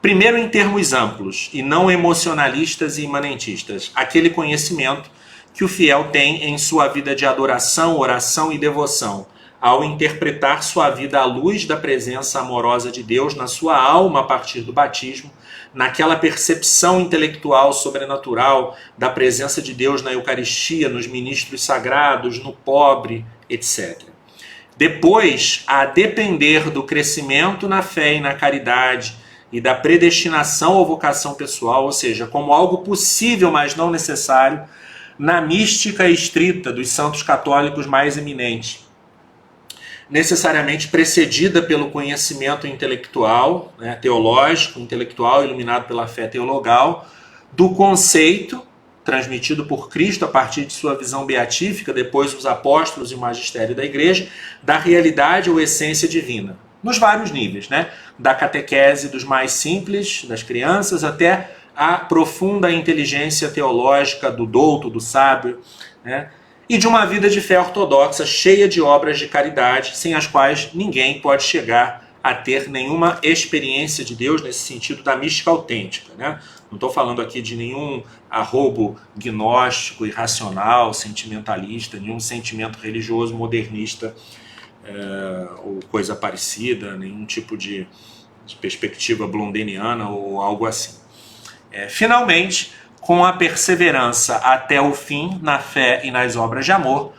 Primeiro em termos amplos, e não emocionalistas e imanentistas, aquele conhecimento que o fiel tem em sua vida de adoração, oração e devoção, ao interpretar sua vida à luz da presença amorosa de Deus na sua alma a partir do batismo, naquela percepção intelectual sobrenatural da presença de Deus na Eucaristia, nos ministros sagrados, no pobre, etc. Depois, a depender do crescimento na fé e na caridade e da predestinação ou vocação pessoal, ou seja, como algo possível, mas não necessário, na mística estrita dos santos católicos mais eminentes, necessariamente precedida pelo conhecimento intelectual, né, teológico, intelectual, iluminado pela fé teologal, do conceito transmitido por Cristo a partir de sua visão beatífica, depois os apóstolos e o magistério da igreja, da realidade ou essência divina, nos vários níveis, né, da catequese dos mais simples, das crianças, até a profunda inteligência teológica do douto, do sábio, né, e de uma vida de fé ortodoxa cheia de obras de caridade, sem as quais ninguém pode chegar a ter nenhuma experiência de Deus nesse sentido da mística autêntica, né? Não estou falando aqui de nenhum arrobo gnóstico, irracional, sentimentalista, nenhum sentimento religioso modernista ou coisa parecida, nenhum tipo de perspectiva blondeniana ou algo assim. Finalmente, com a perseverança até o fim, na fé e nas obras de amor,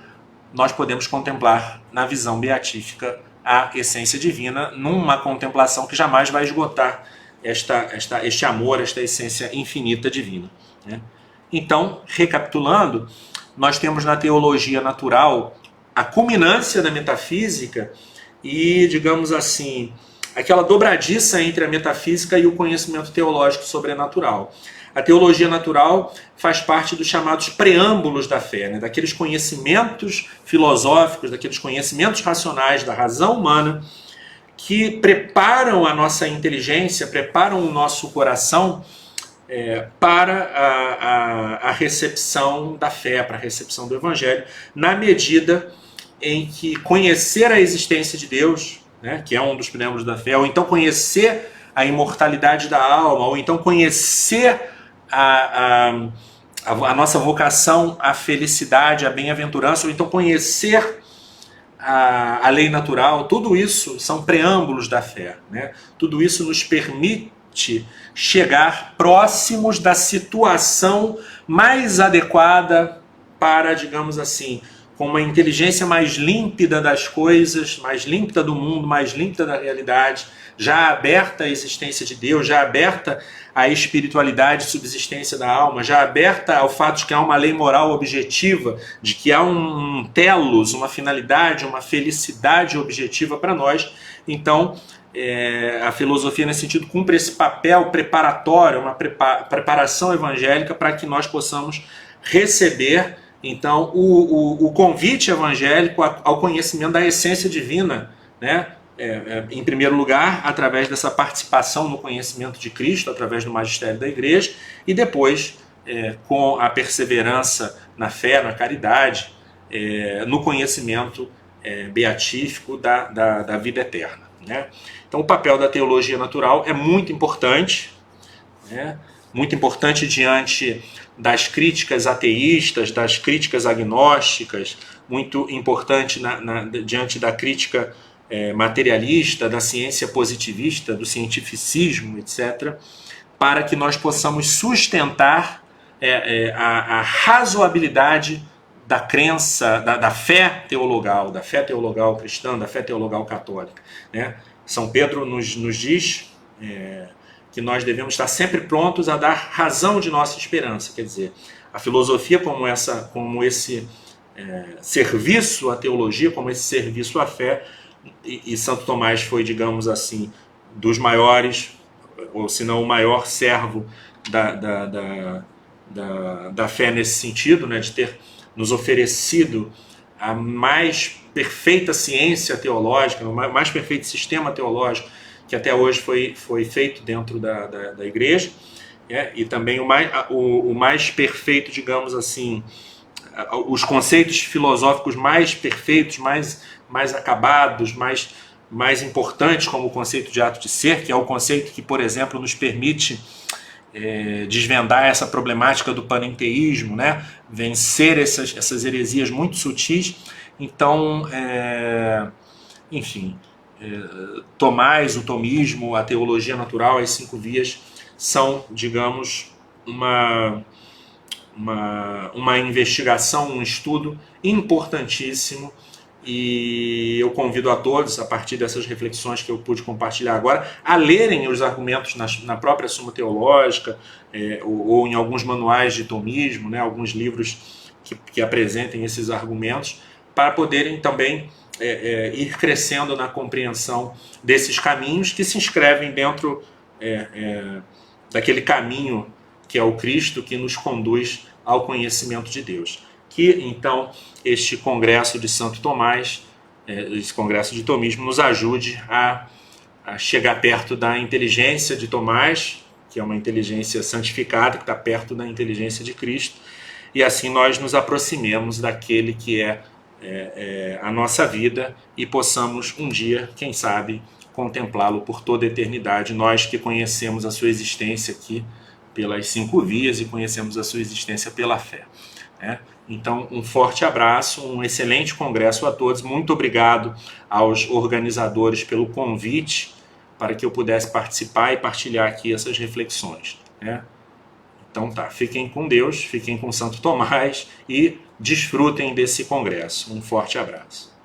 nós podemos contemplar na visão beatífica a essência divina, numa contemplação que jamais vai esgotar este amor, esta essência infinita divina, né? Então, recapitulando, nós temos na teologia natural a culminância da metafísica e, digamos assim, aquela dobradiça entre a metafísica e o conhecimento teológico sobrenatural. A teologia natural faz parte dos chamados preâmbulos da fé, né? Daqueles conhecimentos filosóficos, daqueles conhecimentos racionais da razão humana que preparam a nossa inteligência, preparam o nosso coração para a recepção da fé, para a recepção do Evangelho, na medida em que conhecer a existência de Deus, né, que é um dos preâmbulos da fé, ou então conhecer a imortalidade da alma, ou então conhecer a nossa vocação à felicidade, à bem-aventurança, ou então conhecer a lei natural, tudo isso são preâmbulos da fé, né? Tudo isso nos permite chegar próximos da situação mais adequada para, digamos assim, com uma inteligência mais límpida das coisas, mais límpida do mundo, mais límpida da realidade, já aberta à existência de Deus, já aberta à espiritualidade e subsistência da alma, já aberta ao fato de que há uma lei moral objetiva, de que há um telos, uma finalidade, uma felicidade objetiva para nós. Então, a filosofia, nesse sentido, cumpre esse papel preparatório, uma preparação evangélica para que nós possamos receber, então, o convite evangélico ao conhecimento da essência divina, né? Em primeiro lugar, através dessa participação no conhecimento de Cristo, através do magistério da igreja, e depois, com a perseverança na fé, na caridade, no conhecimento beatífico da vida eterna, né? Então, o papel da teologia natural é muito importante, né? Muito importante diante das críticas ateístas, das críticas agnósticas, muito importante diante da crítica materialista, da ciência positivista, do cientificismo, etc. para que nós possamos sustentar a razoabilidade da crença, da fé teologal cristã, da fé teologal católica, né? São Pedro nos diz que nós devemos estar sempre prontos a dar razão de nossa esperança. Quer dizer, a filosofia como esse serviço à teologia, como esse serviço à fé, e Santo Tomás foi, digamos assim, dos maiores, ou se não o maior servo da fé nesse sentido, né, de ter nos oferecido a mais perfeita ciência teológica, o mais perfeito sistema teológico que até hoje foi feito dentro da igreja, e também o mais perfeito, digamos assim, os conceitos filosóficos mais perfeitos, mais acabados, mais importantes, como o conceito de ato de ser, que é o conceito que, por exemplo, nos permite desvendar essa problemática do panenteísmo, né? Vencer essas heresias muito sutis. Então, enfim, Tomás, o tomismo, a teologia natural, as 5 vias são, digamos, uma investigação, um estudo importantíssimo, e eu convido a todos, a partir dessas reflexões que eu pude compartilhar agora, a lerem os argumentos na própria Suma Teológica, ou em alguns manuais de tomismo, né, alguns livros que apresentem esses argumentos, para poderem também ir crescendo na compreensão desses caminhos que se inscrevem dentro daquele caminho que é o Cristo, que nos conduz ao conhecimento de Deus. Que, então, este congresso de Santo Tomás, esse congresso de tomismo, nos ajude a chegar perto da inteligência de Tomás, que é uma inteligência santificada, que está perto da inteligência de Cristo, e assim nós nos aproximemos daquele que é a nossa vida, e possamos um dia, quem sabe, contemplá-lo por toda a eternidade, nós que conhecemos a sua existência aqui pelas 5 vias e conhecemos a sua existência pela fé, né? Então, um forte abraço, um excelente congresso a todos. Muito obrigado aos organizadores pelo convite para que eu pudesse participar e partilhar aqui essas reflexões, né? Então tá, fiquem com Deus, fiquem com Santo Tomás e desfrutem desse congresso. Um forte abraço.